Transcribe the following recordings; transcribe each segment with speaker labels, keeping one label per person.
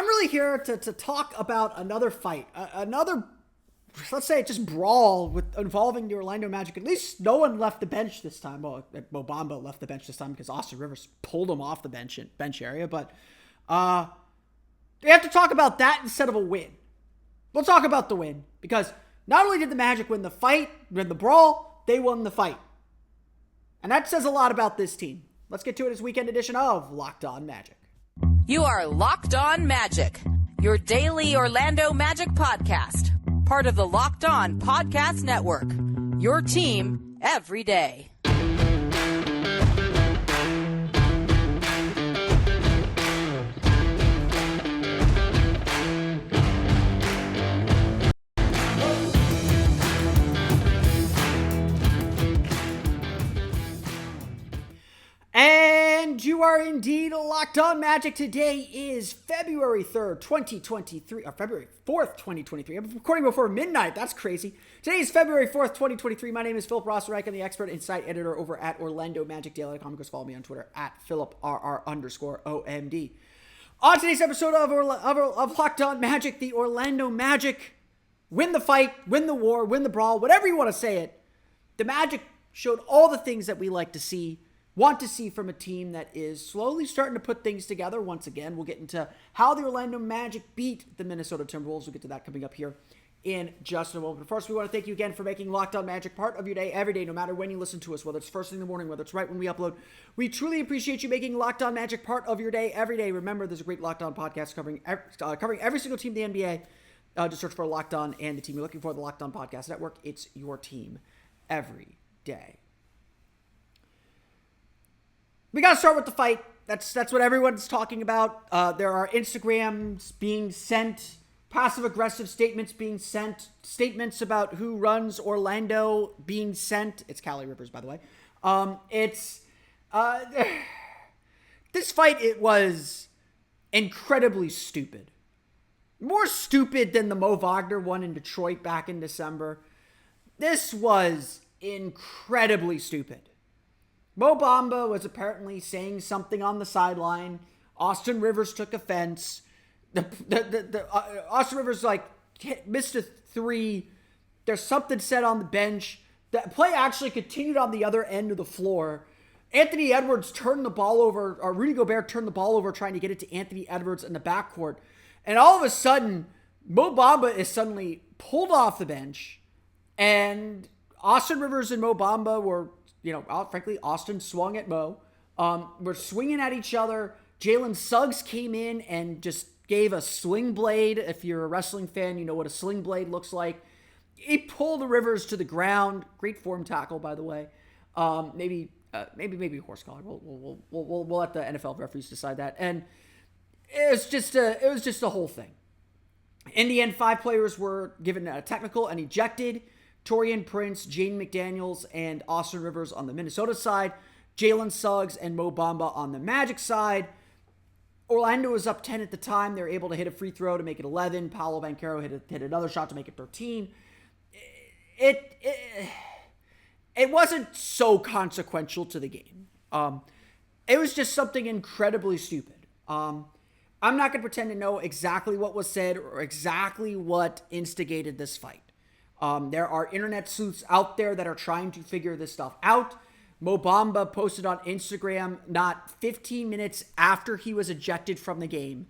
Speaker 1: I'm really here to talk about another fight, another, let's say, just brawl involving the Orlando Magic. At least no one left the bench this time. Well, Mo Bamba left the bench this time because Austin Rivers pulled him off the bench area. But we have to talk about that instead of a win. We'll talk about the win because not only did the Magic win the brawl, they won the fight. And that says a lot about this team. Let's get to it, this weekend edition of Locked On Magic.
Speaker 2: You are Locked On Magic, your daily Orlando Magic podcast, part of the Locked On Podcast Network, your team every day.
Speaker 1: And you are indeed Locked On Magic. Today is February 3rd, 2023, or February 4th, 2023. I'm recording before midnight. That's crazy. Today is February 4th, 2023. My name is Philip Rossreich. I'm the expert insight editor over at OrlandoMagicDaily.com. Go follow me on Twitter at PhilipRR_OMD. On today's episode of Locked On Magic, the Orlando Magic win the fight, win the war, win the brawl, whatever you want to say it. The Magic showed all the things that we like to see. Want to see from a team that is slowly starting to put things together. Once again, we'll get into how the Orlando Magic beat the Minnesota Timberwolves. We'll get to that coming up here in just a moment. But first, we want to thank you again for making Locked On Magic part of your day every day, no matter when you listen to us, whether it's first thing in the morning, whether it's right when we upload. We truly appreciate you making Locked On Magic part of your day every day. Remember, there's a great Locked On podcast covering every single team in the NBA. Just search for Locked On and the team you're looking for, the Locked On Podcast Network. It's your team every day. We got to start with the fight. That's what everyone's talking about. There are Instagrams being sent, passive-aggressive statements being sent, statements about who runs Orlando being sent. It's Callie Rivers, by the way. This fight, it was incredibly stupid. More stupid than the Mo Wagner one in Detroit back in December. This was incredibly stupid. Mo Bamba was apparently saying something on the sideline. Austin Rivers took offense. Austin Rivers missed a three. There's something said on the bench. The play actually continued on the other end of the floor. Anthony Edwards turned the ball over, or Rudy Gobert turned the ball over trying to get it to Anthony Edwards in the backcourt. And all of a sudden, Mo Bamba is suddenly pulled off the bench. And Austin Rivers and Mo Bamba were, frankly, Austin swung at Mo. We're swinging at each other. Jalen Suggs came in and just gave a sling blade. If you're a wrestling fan, you know what a sling blade looks like. He pulled the Rivers to the ground. Great form tackle, by the way. Maybe horse collar. We'll let the NFL referees decide that. And it was just a whole thing. In the end, 5 players were given a technical and ejected. Taurean Prince, Jaden McDaniels, and Austin Rivers on the Minnesota side. Jalen Suggs and Mo Bamba on the Magic side. Orlando was up 10 at the time. They were able to hit a free throw to make it 11. Paolo Banchero hit another shot to make it 13. It wasn't so consequential to the game. It was just something incredibly stupid. I'm not going to pretend to know exactly what was said or exactly what instigated this fight. There are internet sleuths out there that are trying to figure this stuff out. Mo Bamba posted on Instagram not 15 minutes after he was ejected from the game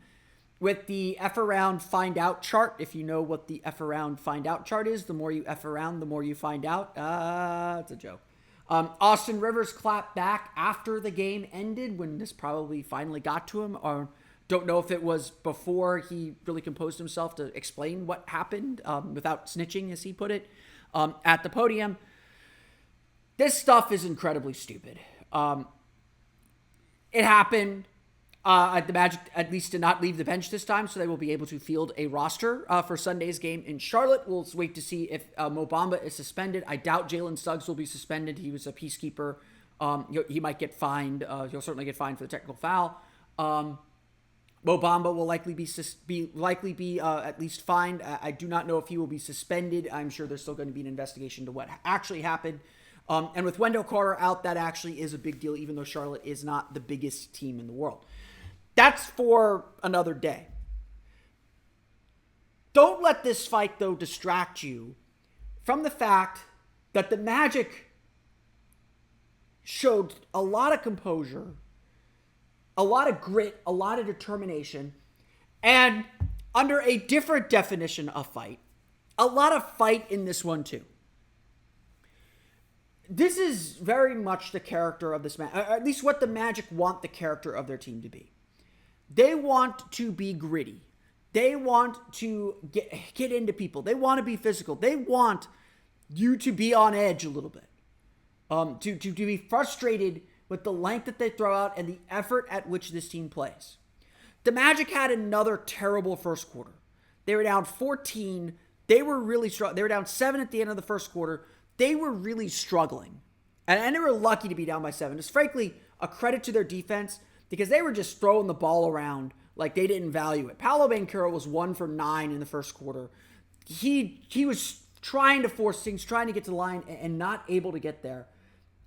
Speaker 1: with the F around find out chart. If you know what the F around find out chart is, the more you F around, the more you find out. It's a joke. Austin Rivers clapped back after the game ended when this probably finally got to him, or don't know if it was before he really composed himself to explain what happened without snitching, as he put it, at the podium. This stuff is incredibly stupid. It happened. The Magic at least did not leave the bench this time, so they will be able to field a roster for Sunday's game in Charlotte. We'll wait to see if Mo Bamba is suspended. I doubt Jalen Suggs will be suspended. He was a peacekeeper. He might get fined. He'll certainly get fined for the technical foul. Mo Bamba will likely be at least fined. I do not know if he will be suspended. I'm sure there's still going to be an investigation to what actually happened. And with Wendell Carter out, that actually is a big deal, even though Charlotte is not the biggest team in the world. That's for another day. Don't let this fight, though, distract you from the fact that the Magic showed a lot of composure, a lot of grit, a lot of determination, and under a different definition of fight, a lot of fight in this one too. This is very much the character of this match, at least what the Magic want the character of their team to be. They want to be gritty. They want to get into people. They want to be physical. They want you to be on edge a little bit. To be frustrated with the length that they throw out and the effort at which this team plays. The Magic had another terrible first quarter. They were down 14. They were really struggling. They were down 7 at the end of the first quarter. They were really struggling. And they were lucky to be down by 7. It's frankly a credit to their defense because they were just throwing the ball around like they didn't value it. Paolo Banchero was 1 for 9 in the first quarter. He was trying to force things, trying to get to the line and not able to get there.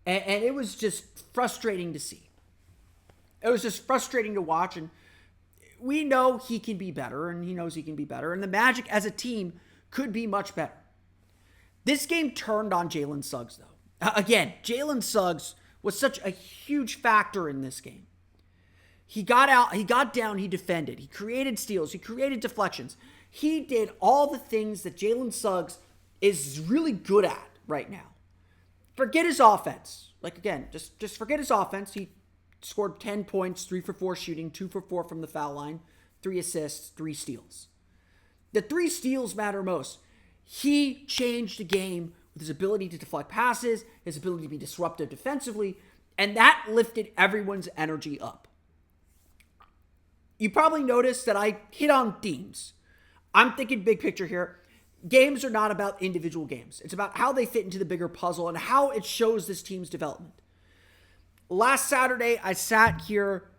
Speaker 1: And it was just frustrating to see. It was just frustrating to watch. And we know he can be better, and he knows he can be better. And the Magic as a team could be much better. This game turned on Jalen Suggs, though. Again, Jalen Suggs was such a huge factor in this game. He got out, he got down, he defended. He created steals, he created deflections. He did all the things that Jalen Suggs is really good at right now. Forget his offense. Like, again, just forget his offense. He scored 10 points, 3 for 4 shooting, 2 for 4 from the foul line, 3 assists, 3 steals. The 3 steals matter most. He changed the game with his ability to deflect passes, his ability to be disruptive defensively, and that lifted everyone's energy up. You probably noticed that I hit on themes. I'm thinking big picture here. Games are not about individual games. It's about how they fit into the bigger puzzle and how it shows this team's development. Last Saturday, I sat here.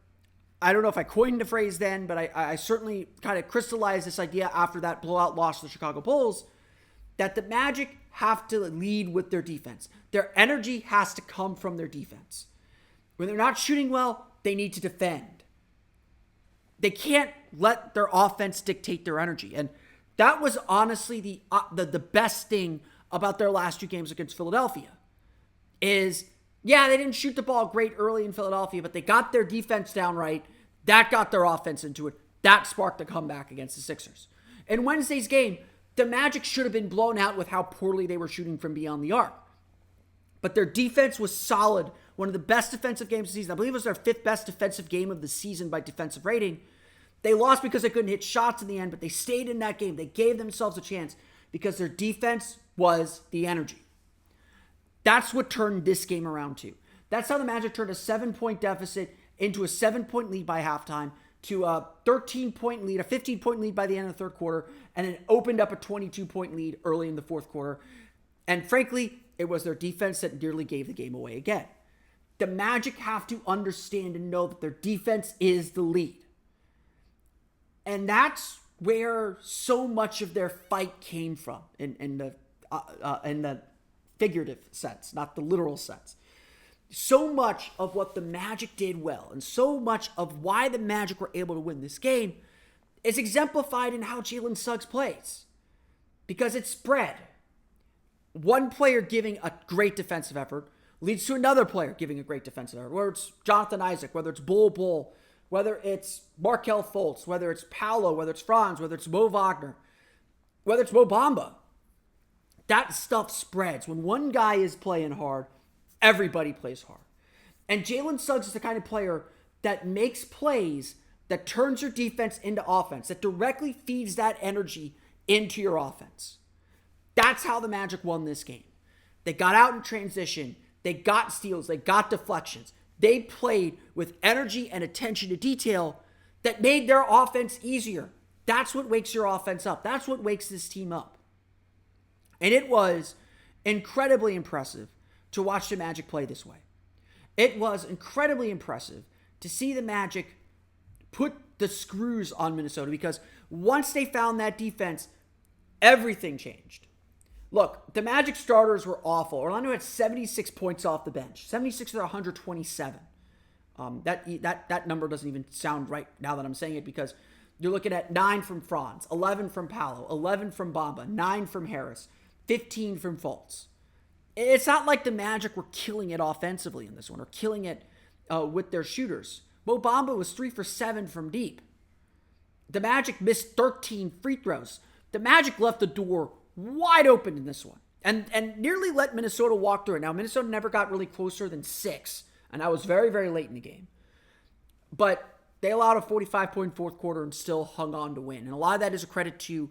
Speaker 1: I don't know if I coined the phrase then, but I certainly kind of crystallized this idea after that blowout loss to the Chicago Bulls, that the Magic have to lead with their defense. Their energy has to come from their defense. When they're not shooting well, they need to defend. They can't let their offense dictate their energy. And that was honestly the best thing about their last 2 games against Philadelphia. Is, yeah, they didn't shoot the ball great early in Philadelphia, but they got their defense down right. That got their offense into it. That sparked the comeback against the Sixers. In Wednesday's game, the Magic should have been blown out with how poorly they were shooting from beyond the arc. But their defense was solid. One of the best defensive games of the season. I believe it was their 5th best defensive game of the season by defensive rating. They lost because they couldn't hit shots in the end, but they stayed in that game. They gave themselves a chance because their defense was the energy. That's what turned this game around too. That's how the Magic turned a 7-point deficit into a 7-point lead by halftime to a 13-point lead, a 15-point lead by the end of the third quarter, and then opened up a 22-point lead early in the fourth quarter. And frankly, it was their defense that nearly gave the game away again. The Magic have to understand and know that their defense is the lead. And that's where so much of their fight came from in the figurative sense, not the literal sense. So much of what the Magic did well and so much of why the Magic were able to win this game is exemplified in how Jalen Suggs plays. Because it's spread. One player giving a great defensive effort leads to another player giving a great defensive effort. Whether it's Jonathan Isaac, whether it's Bull, whether it's Markelle Fultz, whether it's Paolo, whether it's Franz, whether it's Mo Wagner, whether it's Mo Bamba. That stuff spreads. When one guy is playing hard, everybody plays hard. And Jalen Suggs is the kind of player that makes plays that turns your defense into offense, that directly feeds that energy into your offense. That's how the Magic won this game. They got out in transition. They got steals. They got deflections. They played with energy and attention to detail that made their offense easier. That's what wakes your offense up. That's what wakes this team up. And it was incredibly impressive to watch the Magic play this way. It was incredibly impressive to see the Magic put the screws on Minnesota because once they found that defense, everything changed. Look, the Magic starters were awful. Orlando had 76 points off the bench. 76 to 127. That number doesn't even sound right now that I'm saying it because You're looking at 9 from Franz, 11 from Paolo, 11 from Bamba, 9 from Harris, 15 from Fultz. It's not like the Magic were killing it offensively in this one or killing it with their shooters. Mo Bamba was 3 for 7 from deep. The Magic missed 13 free throws. The Magic left the door wide open in this one and nearly let Minnesota walk through it. Now, Minnesota never got really closer than 6, and that was very, very late in the game. But they allowed a 45-point fourth quarter and still hung on to win. And a lot of that is a credit to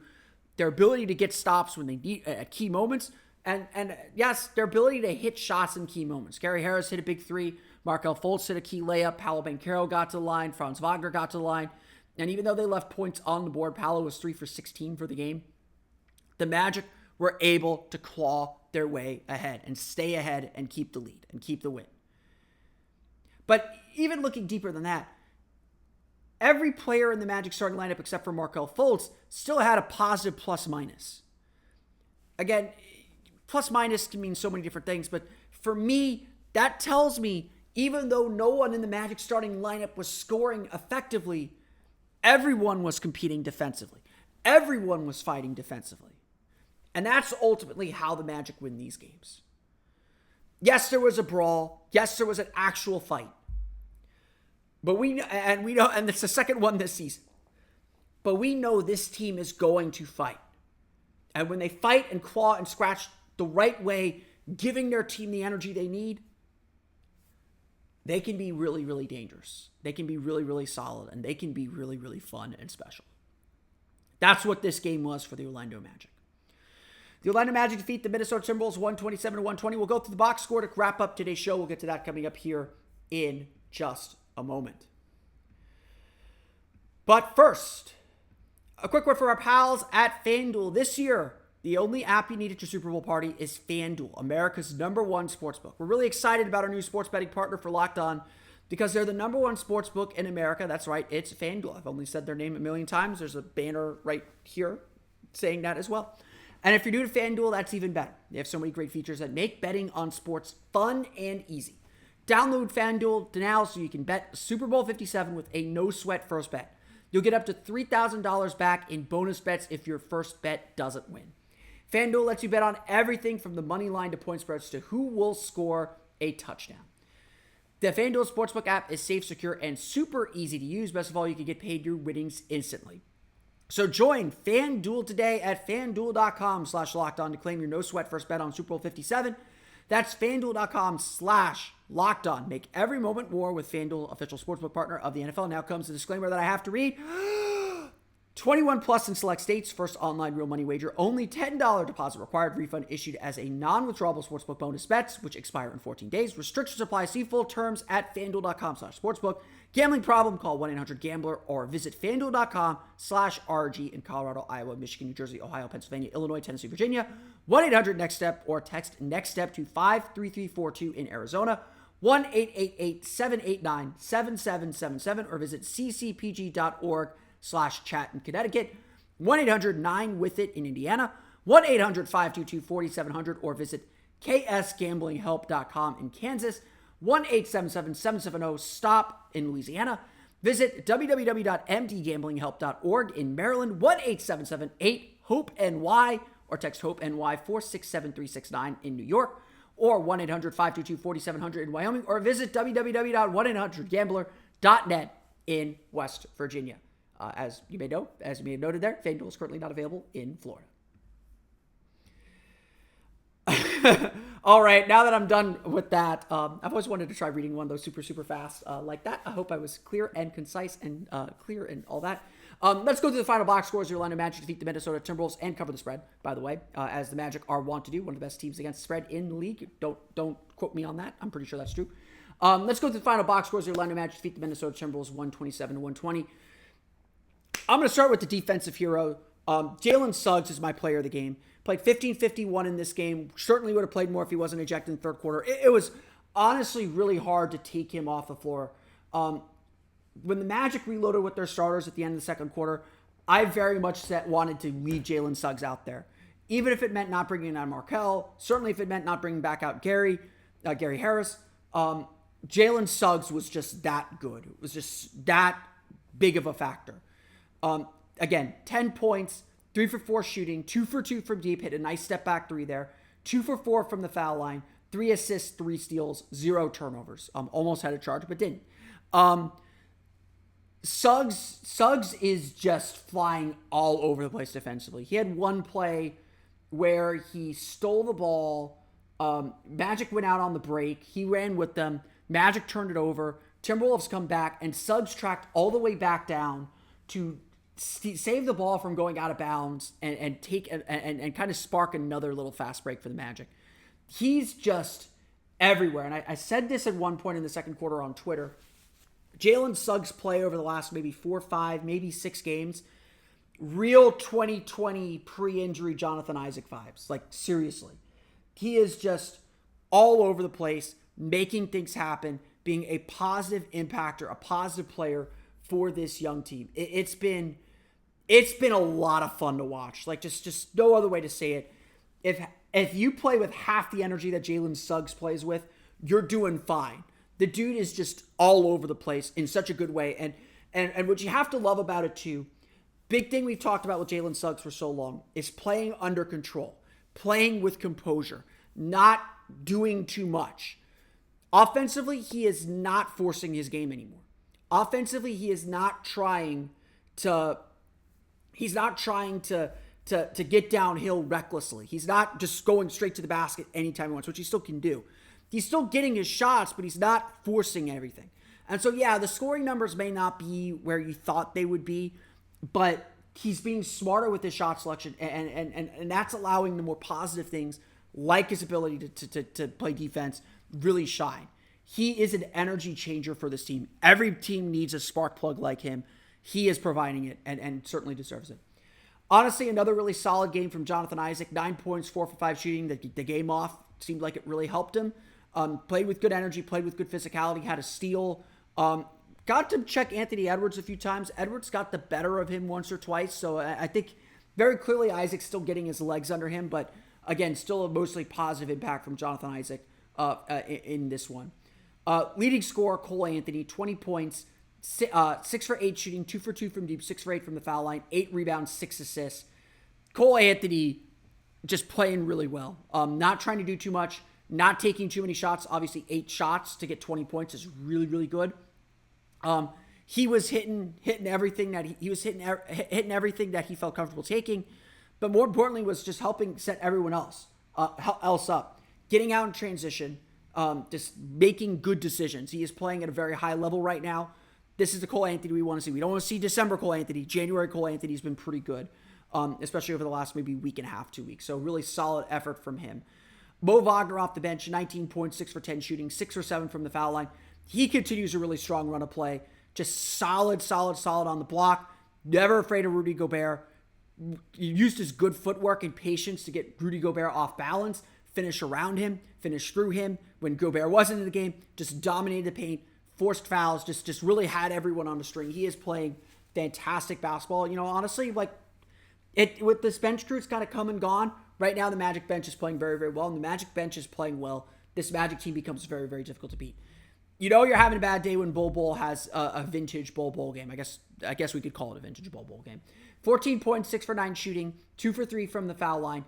Speaker 1: their ability to get stops when they need at key moments. And yes, their ability to hit shots in key moments. Gary Harris hit a big 3. Markelle Fultz hit a key layup. Paolo Banchero got to the line. Franz Wagner got to the line. And even though they left points on the board, Paolo was 3 for 16 for the game. The Magic were able to claw their way ahead and stay ahead and keep the lead and keep the win. But even looking deeper than that, every player in the Magic starting lineup except for Markelle Fultz still had a positive plus-minus. Again, plus-minus can mean so many different things, but for me, that tells me even though no one in the Magic starting lineup was scoring effectively, everyone was competing defensively. Everyone was fighting defensively. And that's ultimately how the Magic win these games. Yes, there was a brawl. Yes, there was an actual fight. But we know, and it's the second one this season. But we know this team is going to fight. And when they fight and claw and scratch the right way, giving their team the energy they need, they can be really, really dangerous. They can be really, really solid. And they can be really, really fun and special. That's what this game was for the Orlando Magic. The Orlando Magic defeat the Minnesota Timberwolves 127-120. We'll go through the box score to wrap up today's show. We'll get to that coming up here in just a moment. But first, a quick word for our pals at FanDuel. This year, the only app you need at your Super Bowl party is FanDuel, America's #1 sportsbook. We're really excited about our new sports betting partner for Locked On because they're the #1 sportsbook in America. That's right, it's FanDuel. I've only said their name a million times. There's a banner right here saying that as well. And if you're new to FanDuel, that's even better. They have so many great features that make betting on sports fun and easy. Download FanDuel now so you can bet Super Bowl 57 with a no-sweat first bet. You'll get up to $3,000 back in bonus bets if your first bet doesn't win. FanDuel lets you bet on everything from the money line to point spreads to who will score a touchdown. The FanDuel Sportsbook app is safe, secure, and super easy to use. Best of all, you can get paid your winnings instantly. So join FanDuel today at FanDuel.com/LockedOn to claim your no-sweat first bet on Super Bowl 57. That's FanDuel.com/LockedOn. Make every moment more with FanDuel, official sportsbook partner of the NFL. Now comes the disclaimer that I have to read. 21 plus in select states. First online real money wager. Only $10 deposit required. Refund issued as a non-withdrawable sportsbook bonus bets, which expire in 14 days. Restrictions apply. See full terms at FanDuel.com/sportsbook. Gambling problem? Call 1-800-GAMBLER or visit FanDuel.com/RG in Colorado, Iowa, Michigan, New Jersey, Ohio, Pennsylvania, Illinois, Tennessee, Virginia. 1-800-NEXT-STEP or text NEXT-STEP to 53342 in Arizona. 1-888-789-7777 or visit ccpg.org/chat in Connecticut. 1-800-9-WITH-IT in Indiana. 1-800-522-4700 or visit ksgamblinghelp.com in Kansas. 1-877-770-STOP in Louisiana. Visit www.mdgamblinghelp.org in Maryland. 1-877-8-HOPE-NY or text HOPE-NY 467-369 in New York. Or 1-800-522-4700 in Wyoming. Or visit www.1800gambler.net in West Virginia. As you may know, as you may have noted there, FanDuel is currently not available in Florida. All right, now that I'm done with that, I've always wanted to try reading one of those super, super fast like that. I hope I was clear and concise and clear and all that. Let's go through the final box scores. The Orlando Magic defeat the Minnesota Timberwolves and cover the spread, by the way, as the Magic are wont to do. One of the best teams against the spread in the league. Don't quote me on that. I'm pretty sure that's true. Let's go through the final box scores. The Orlando Magic defeat the Minnesota Timberwolves 127-120. I'm going to start with the defensive hero. Jalen Suggs is my player of the game. Played 15-51 in this game. Certainly would have played more if he wasn't ejected in the third quarter. It was honestly really hard to take him off the floor. When the Magic reloaded with their starters at the end of the second quarter, I very much wanted to leave Jalen Suggs out there. Even if it meant not bringing out Markelle, certainly if it meant not bringing back out Gary Harris, Jalen Suggs was just that good. It was just that big of a factor. Again, 10 points, 3 for 4 shooting, 2 for 2 from deep, hit a nice step back three there, 2 for 4 from the foul line, 3 assists, 3 steals, 0 turnovers. Almost had a charge, but didn't. Suggs is just flying all over the place defensively. He had one play where he stole the ball. Magic went out on the break. He ran with them. Magic turned it over. Timberwolves come back, and Suggs tracked all the way back down to save the ball from going out of bounds and kind of spark another little fast break for the Magic. He's just everywhere. And I said this at one point in the second quarter on Twitter. Jalen Suggs' play over the last maybe 4, 5, maybe 6 games, real 2020 pre-injury Jonathan Isaac vibes. Like, seriously. He is just all over the place, making things happen, being a positive impactor, a positive player for this young team. It's been a lot of fun to watch. Like, just no other way to say it. If you play with half the energy that Jalen Suggs plays with, you're doing fine. The dude is just all over the place in such a good way. And what you have to love about it too, big thing we've talked about with Jalen Suggs for so long, is playing under control, playing with composure, not doing too much. Offensively, he is not forcing his game anymore. Offensively, he is not trying to get downhill recklessly. He's not just going straight to the basket anytime he wants, which he still can do. He's still getting his shots, but he's not forcing everything. And so, yeah, the scoring numbers may not be where you thought they would be, but he's being smarter with his shot selection, and that's allowing the more positive things, like his ability to play defense, really shine. He is an energy changer for this team. Every team needs a spark plug like him. He is providing it, and certainly deserves it. Honestly, another really solid game from Jonathan Isaac. 9 points, 4 for 5 shooting. The game off seemed like it really helped him. Played with good energy, played with good physicality, had a steal. Got to check Anthony Edwards a few times. Edwards got the better of him once or twice. So I think very clearly Isaac's still getting his legs under him. But again, still a mostly positive impact from Jonathan Isaac in this one. Leading scorer, Cole Anthony, 20 points, 6 for 8 shooting, 2 for 2 from deep, 6 for 8 from the foul line, 8 rebounds, 6 assists. Cole Anthony just playing really well. Not trying to do too much. Not taking too many shots. Obviously, 8 shots to get 20 points is really, really good. He was hitting everything that he was hitting everything that he felt comfortable taking, but more importantly, was just helping set everyone else up, getting out in transition, just making good decisions. He is playing at a very high level right now. This is the Cole Anthony we want to see. We don't want to see December Cole Anthony. January Cole Anthony has been pretty good, especially over the last maybe week and a half, 2 weeks. So really solid effort from him. Mo Wagner off the bench, 19 points, 6 for 10 shooting, 6 for 7 from the foul line. He continues a really strong run of play. Just solid on the block. Never afraid of Rudy Gobert. He used his good footwork and patience to get Rudy Gobert off balance, finish around him, finish through him. When Gobert wasn't in the game, just dominated the paint, forced fouls, just really had everyone on the string. He is playing fantastic basketball. You know, honestly, like, with this bench crew, it's kind of come and gone. Right now, the Magic bench is playing very, very well, and the Magic bench is playing well. This Magic team becomes very, very difficult to beat. You know you're having a bad day when Bol has a vintage Bol game. I guess we could call it a vintage Bol game. 14 points, 6 for 9 shooting, 2 for 3 from the foul line,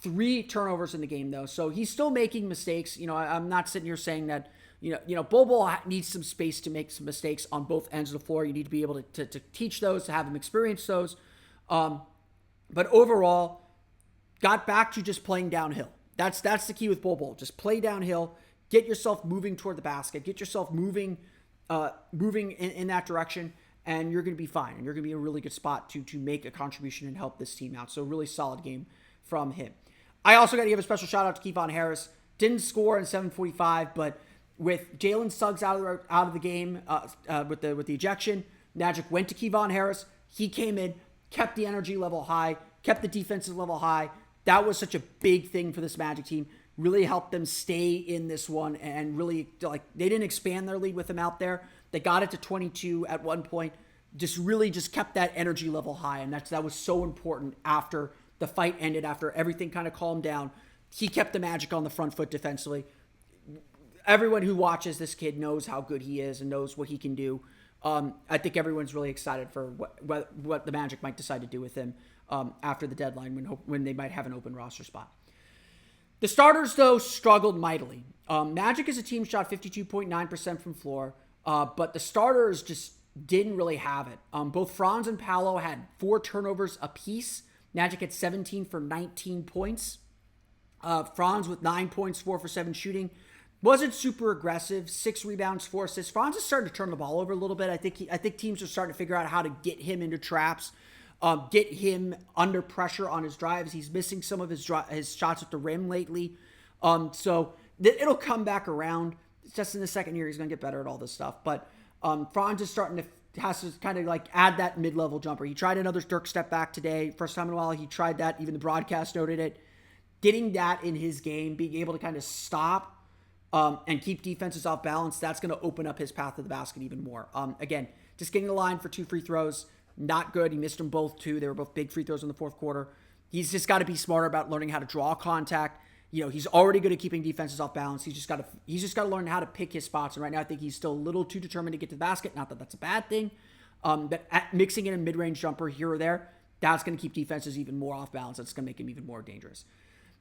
Speaker 1: 3 turnovers in the game, though. So he's still making mistakes. You know, I'm not sitting here saying that, you know, Bol needs some space to make some mistakes on both ends of the floor. You need to be able to teach those, to have him experience those. But overall, got back to just playing downhill. That's the key with Bol. Just play downhill. Get yourself moving toward the basket. Get yourself moving in that direction, and you're going to be fine. And you're going to be in a really good spot to make a contribution and help this team out. So really solid game from him. I also got to give a special shout out to Kevon Harris. Didn't score in 7:45, but with Jalen Suggs out of the game with the ejection, Magic went to Kevon Harris. He came in, kept the energy level high, kept the defensive level high. That was such a big thing for this Magic team. Really helped them stay in this one, and really, like, they didn't expand their lead with him out there. They got it to 22 at one point. Just kept that energy level high, and that was so important after the fight ended, after everything kind of calmed down. He kept the Magic on the front foot defensively. Everyone who watches this kid knows how good he is and knows what he can do. I think everyone's really excited for what the Magic might decide to do with him after the deadline when they might have an open roster spot. The starters, though, struggled mightily. Magic as a team shot 52.9% from floor, but the starters just didn't really have it. Both Franz and Paolo had 4 turnovers apiece. Magic had 17 for 19 points. Franz with 9 points, 4 for 7 shooting. Wasn't super aggressive. 6 rebounds, 4 assists. Franz is starting to turn the ball over a little bit. I think teams are starting to figure out how to get him into traps, get him under pressure on his drives. He's missing some of his shots at the rim lately. So it'll come back around. It's just in the second year he's going to get better at all this stuff. But Franz is has to kind of like add that mid-level jumper. He tried another Dirk step back today. First time in a while he tried that. Even the broadcast noted it. Getting that in his game, being able to kind of stop and keep defenses off balance, that's going to open up his path to the basket even more. Again, just getting the line for 2 free throws, not good. He missed them both too. They were both big free throws in the fourth quarter. He's just got to be smarter about learning how to draw contact. He's already good at keeping defenses off balance. He's just got to learn how to pick his spots. And right now, I think he's still a little too determined to get to the basket. Not that that's a bad thing, but mixing in a mid-range jumper here or there, that's going to keep defenses even more off balance. That's going to make him even more dangerous.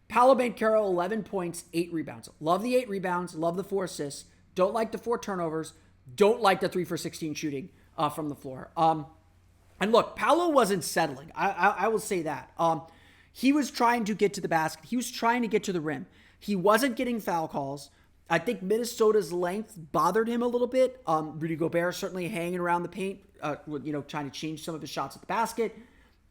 Speaker 1: Paolo Banchero, 11 points, 8 rebounds. Love the 8 rebounds. Love the 4 assists. Don't like the 4 turnovers. Don't like the 3 for 16 shooting from the floor. And look, Paolo wasn't settling. I will say that. He was trying to get to the basket. He was trying to get to the rim. He wasn't getting foul calls. I think Minnesota's length bothered him a little bit. Rudy Gobert certainly hanging around the paint, trying to change some of his shots at the basket.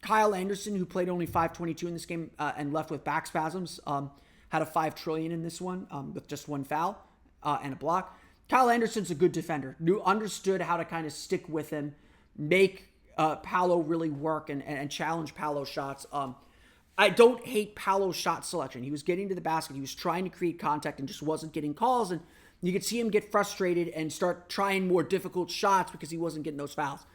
Speaker 1: Kyle Anderson, who played only 5:22 in this game and left with back spasms, had a $5 trillion in this one with just 1 foul and a block. Kyle Anderson's a good defender. Understood how to kind of stick with him, make Paolo really work and challenge Paolo's shots. I don't hate Paolo's shot selection. He was getting to the basket. He was trying to create contact and just wasn't getting calls. And you could see him get frustrated and start trying more difficult shots because he wasn't getting those fouls.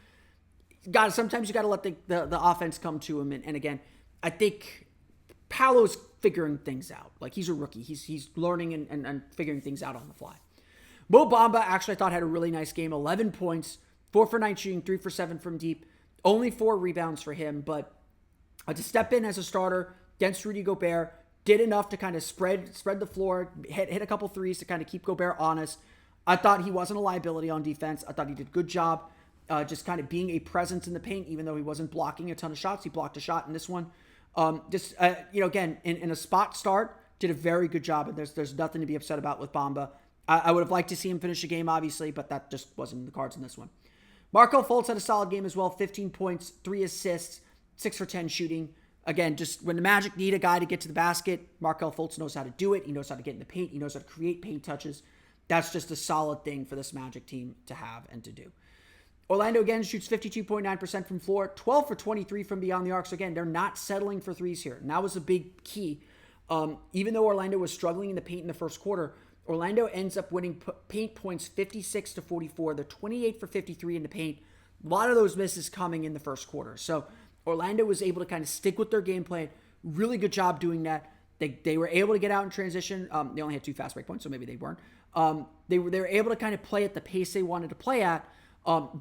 Speaker 1: Sometimes you got to let the offense come to him. And again, I think Paolo's figuring things out. Like, he's a rookie. He's learning and figuring things out on the fly. Mo Bamba actually I thought had a really nice game. 11 points, 4 for 9 shooting, 3 for 7 from deep. Only 4 rebounds for him, but to step in as a starter against Rudy Gobert, did enough to kind of spread the floor, hit a couple threes to kind of keep Gobert honest. I thought he wasn't a liability on defense. I thought he did a good job just kind of being a presence in the paint, even though he wasn't blocking a ton of shots. He blocked a shot in this one. Again, in a spot start, did a very good job, and there's nothing to be upset about with Bamba. I would have liked to see him finish the game, obviously, but that just wasn't in the cards in this one. Markelle Fultz had a solid game as well, 15 points, 3 assists, 6 for 10 shooting. Again, just when the Magic need a guy to get to the basket, Markelle Fultz knows how to do it. He knows how to get in the paint. He knows how to create paint touches. That's just a solid thing for this Magic team to have and to do. Orlando, again, shoots 52.9% from floor, 12 for 23 from beyond the arc. So, again, they're not settling for threes here. And that was a big key. Even though Orlando was struggling in the paint in the first quarter, Orlando ends up winning paint points 56-44. They're 28 for 53 in the paint. A lot of those misses coming in the first quarter. So, Orlando was able to kind of stick with their game plan. Really good job doing that. They were able to get out in transition. They only had 2 fast break points, so maybe they weren't. They were able to kind of play at the pace they wanted to play at.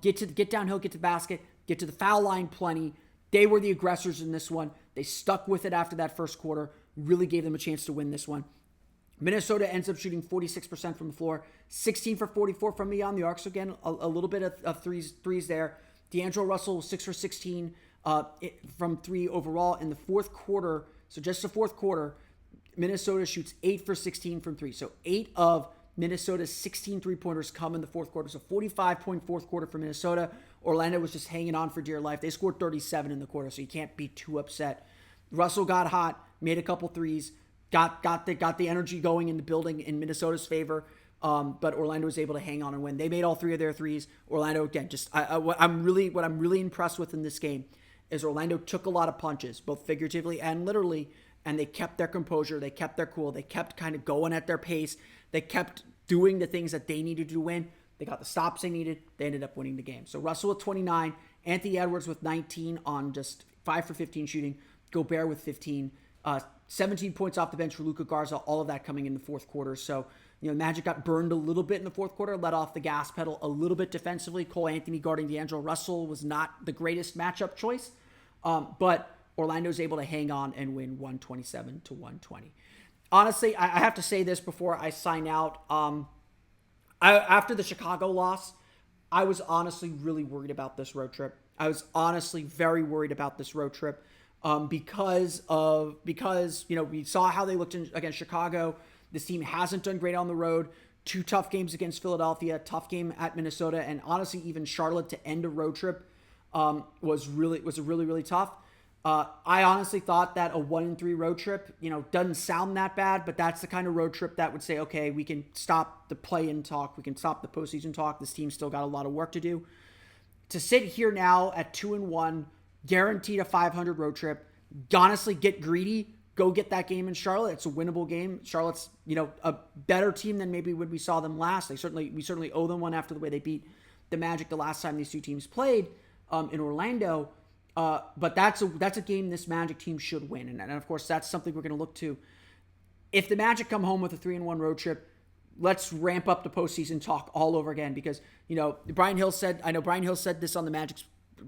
Speaker 1: Get downhill, get to the basket, get to the foul line plenty. They were the aggressors in this one. They stuck with it after that first quarter. Really gave them a chance to win this one. Minnesota ends up shooting 46% from the floor, 16 for 44 from beyond the arc. So again, a little bit of threes there. D'Angelo Russell 6 for 16 from 3 overall in the fourth quarter. So just the fourth quarter, Minnesota shoots 8 for 16 from 3. So 8 of Minnesota's 16 three-pointers come in the fourth quarter. So 45-point fourth quarter for Minnesota. Orlando was just hanging on for dear life. They scored 37 in the quarter, so you can't be too upset. Russell got hot, made a couple threes, got the energy going in the building in Minnesota's favor. But Orlando was able to hang on and win. They made all 3 of their threes. Orlando, again, what I'm really impressed with in this game is Orlando took a lot of punches, both figuratively and literally, and they kept their composure. They kept their cool. They kept kind of going at their pace. They kept doing the things that they needed to win. They got the stops they needed. They ended up winning the game. So Russell with 29, Anthony Edwards with 19 on just 5 for 15 shooting, Gobert with 15, 17 points off the bench for Luka Garza, all of that coming in the fourth quarter. So Magic got burned a little bit in the fourth quarter, let off the gas pedal a little bit defensively. Cole Anthony guarding D'Angelo Russell was not the greatest matchup choice, but Orlando's able to hang on and win 127-120. Honestly, I have to say this before I sign out. After the Chicago loss, I was honestly really worried about this road trip. I was honestly very worried about this road trip because we saw how they looked against Chicago. This team hasn't done great on the road. 2 tough games against Philadelphia, tough game at Minnesota, and honestly, even Charlotte to end a road trip was really tough. I honestly thought that a 1-3 road trip, doesn't sound that bad, but that's the kind of road trip that would say, okay, we can stop the play-in talk, we can stop the postseason talk. This team's still got a lot of work to do. To sit here now at 2-1, guaranteed a 500 road trip, honestly get greedy, go get that game in Charlotte. It's a winnable game. Charlotte's, a better team than maybe when we saw them last. We certainly owe them one after the way they beat the Magic the last time these two teams played in Orlando. But that's a game this Magic team should win. And of course, that's something we're going to look to. If the Magic come home with a 3-1 road trip, let's ramp up the postseason talk all over again because, Brian Hill said this on the Magic's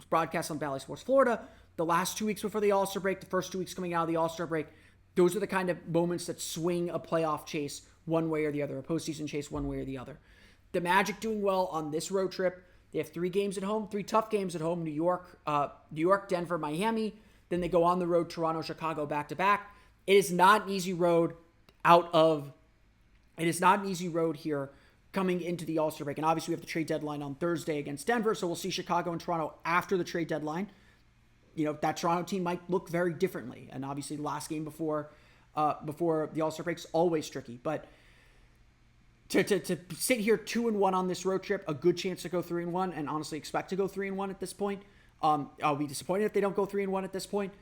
Speaker 1: broadcast on Valley Sports Florida, the last 2 weeks before the All-Star break, the first 2 weeks coming out of the All-Star break, those are the kind of moments that swing a playoff chase one way or the other, a postseason chase one way or the other. The Magic doing well on this road trip. They have 3 games at home, 3 tough games at home, New York, Denver, Miami. Then they go on the road, Toronto, Chicago, back-to-back. It is not an easy road here coming into the All-Star break. And obviously we have the trade deadline on Thursday against Denver, so we'll see Chicago and Toronto after the trade deadline. That Toronto team might look very differently. And obviously the last game before the All-Star break is always tricky. But to sit here 2-1 on this road trip, a good chance to go 3-1, and honestly expect to go 3-1 at this point. I'll be disappointed if they don't go 3-1 at this point.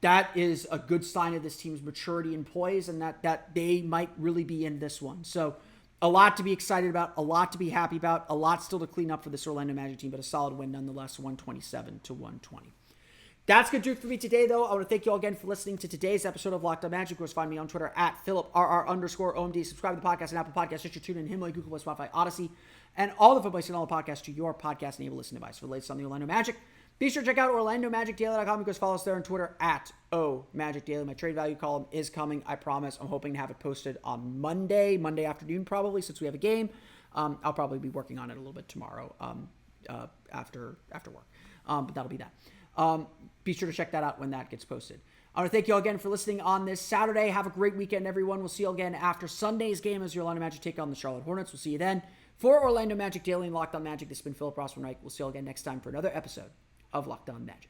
Speaker 1: That is a good sign of this team's maturity and poise, and that they might really be in this one. So a lot to be excited about, a lot to be happy about, a lot still to clean up for this Orlando Magic team, but a solid win nonetheless, 127-120. That's going to do it for me today, though. I want to thank you all again for listening to today's episode of Locked On Magic. Of course, find me on Twitter at PhilipRR_OMD. Subscribe to the podcast on Apple Podcasts, Stitcher, TuneIn, Himalaya, Google Play, Spotify, Odyssey, and all the places and all the podcasts to your podcast-enabled listening device. For the latest on the Orlando Magic, be sure to check out OrlandoMagicDaily.com. Because follow us there on Twitter at OMagicDaily. My trade value column is coming, I promise. I'm hoping to have it posted on Monday afternoon probably, since we have a game. I'll probably be working on it a little bit tomorrow after work. But that'll be that. Be sure to check that out when that gets posted. I want to thank you all again for listening on this Saturday. Have a great weekend, everyone. We'll see you all again after Sunday's game as your Orlando Magic take on the Charlotte Hornets. We'll see you then. For Orlando Magic Daily and Locked On Magic, this has been Philip Rossman-Reich. We'll see you all again next time for another episode of Locked On Magic.